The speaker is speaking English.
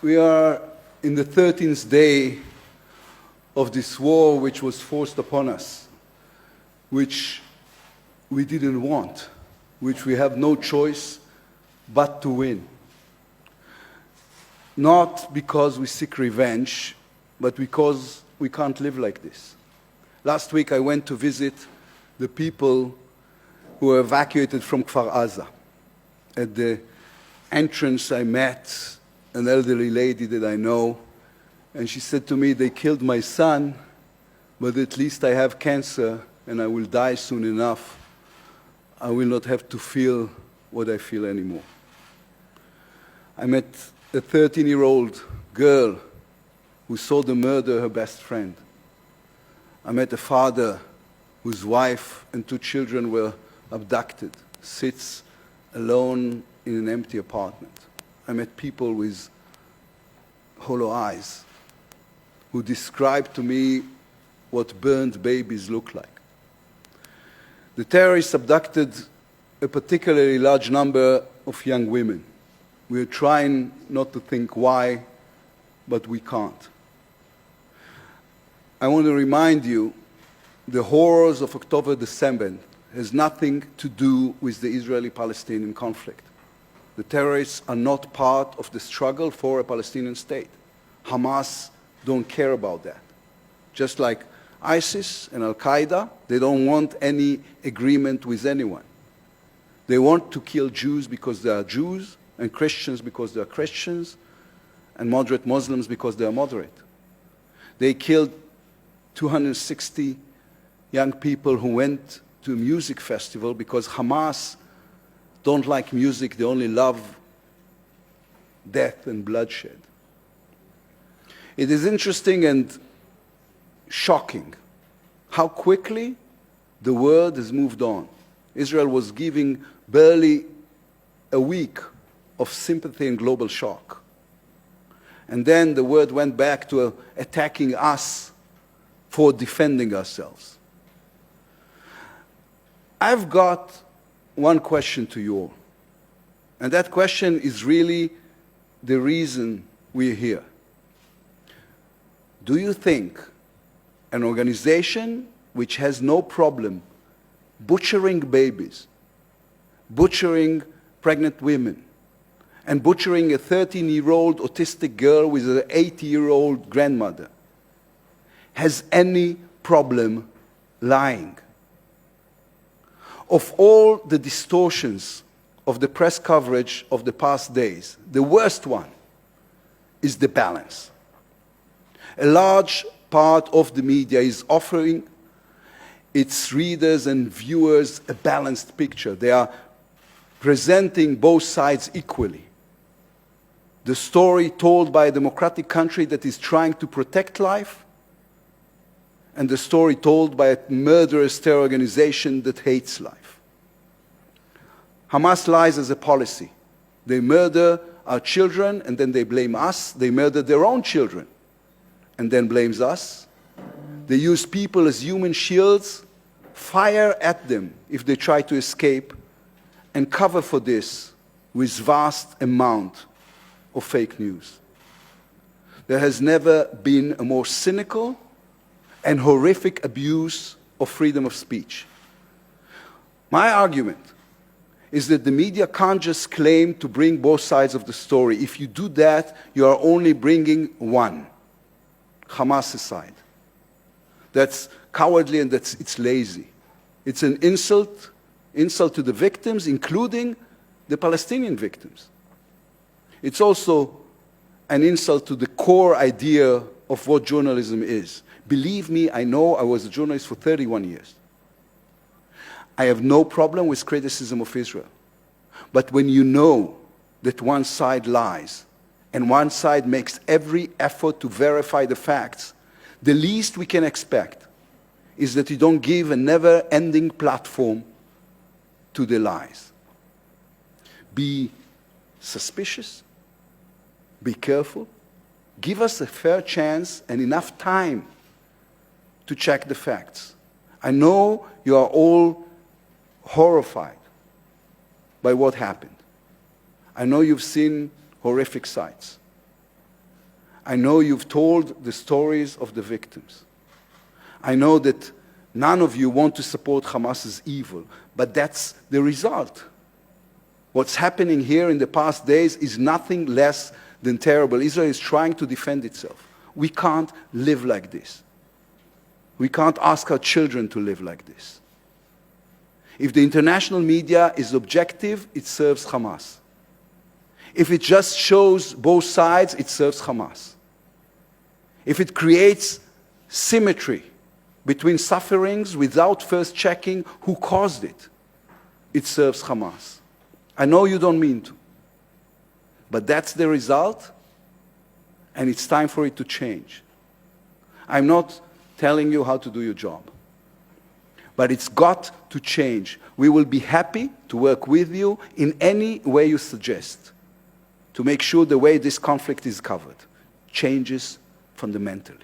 We are in the 13th day of this war which was forced upon us, which we didn't want, which we have no choice but to win. Not because we seek revenge, but because we can't live like this. Last week I went to visit the people who were evacuated from Kfar Aza. At the entrance I met an elderly lady that I know, and she said to me, "They killed my son, but at least I have cancer and I will die soon enough. I will not have to feel what I feel anymore." I met a 13-year-old girl who saw the murder of her best friend. I met a father whose wife and 2 children were abducted, sits alone in an empty apartment. I met people with hollow eyes who described to me what burned babies look like. The terrorists abducted a particularly large number of young women. We are trying not to think why, but we can't. I want to remind you, the horrors of October the 7th has nothing to do with the Israeli-Palestinian conflict. The terrorists are not part of the struggle for a Palestinian state. Hamas don't care about that. Just like ISIS and Al-Qaeda, they don't want any agreement with anyone. They want to kill Jews because they are Jews, and Christians because they are Christians, and moderate Muslims because they are moderate. They killed 260 young people who went to a music festival because Hamas don't like music, they only love death and bloodshed. It is interesting and shocking how quickly the world has moved on. Israel was giving barely a week of sympathy and global shock. And then the world went back to attacking us for defending ourselves. I've got one question to you all, and that question is really the reason we're here. Do you think an organization which has no problem butchering babies, butchering pregnant women, and butchering a 13-year-old autistic girl with an 80-year-old grandmother has any problem lying? Of all the distortions of the press coverage of the past days, the worst one is the balance. A large part of the media is offering its readers and viewers a balanced picture. They are presenting both sides equally. The story told by a democratic country that is trying to protect life, and the story told by a murderous terror organization that hates life. Hamas lies as a policy. They murder our children and then they blame us. They murder their own children and then blames us. They use people as human shields, fire at them if they try to escape, and cover for this with vast amount of fake news. There has never been a more cynical and horrific abuse of freedom of speech. My argument is that the media can't just claim to bring both sides of the story. If you do that, you are only bringing one, Hamas' side. That's cowardly and it's lazy. It's an insult to the victims, including the Palestinian victims. It's also an insult to the core idea of what journalism is. Believe me, I know I was a journalist for 31 years. I have no problem with criticism of Israel. But when you know that one side lies and one side makes every effort to verify the facts, the least we can expect is that you don't give a never-ending platform to the lies. Be suspicious, be careful, give us a fair chance and enough time to check the facts. I know you are all horrified by what happened. I know you've seen horrific sights. I know you've told the stories of the victims. I know that none of you want to support Hamas's evil, but that's the result. What's happening here in the past days is nothing less than terrible. Israel is trying to defend itself. We can't live like this. We can't ask our children to live like this. If the international media is objective, it serves Hamas. If it just shows both sides, it serves Hamas. If it creates symmetry between sufferings without first checking who caused it, it serves Hamas. I know you don't mean to, but that's the result, and it's time for it to change. I'm not telling you how to do your job, but it's got to change. We will be happy to work with you in any way you suggest to make sure the way this conflict is covered changes fundamentally.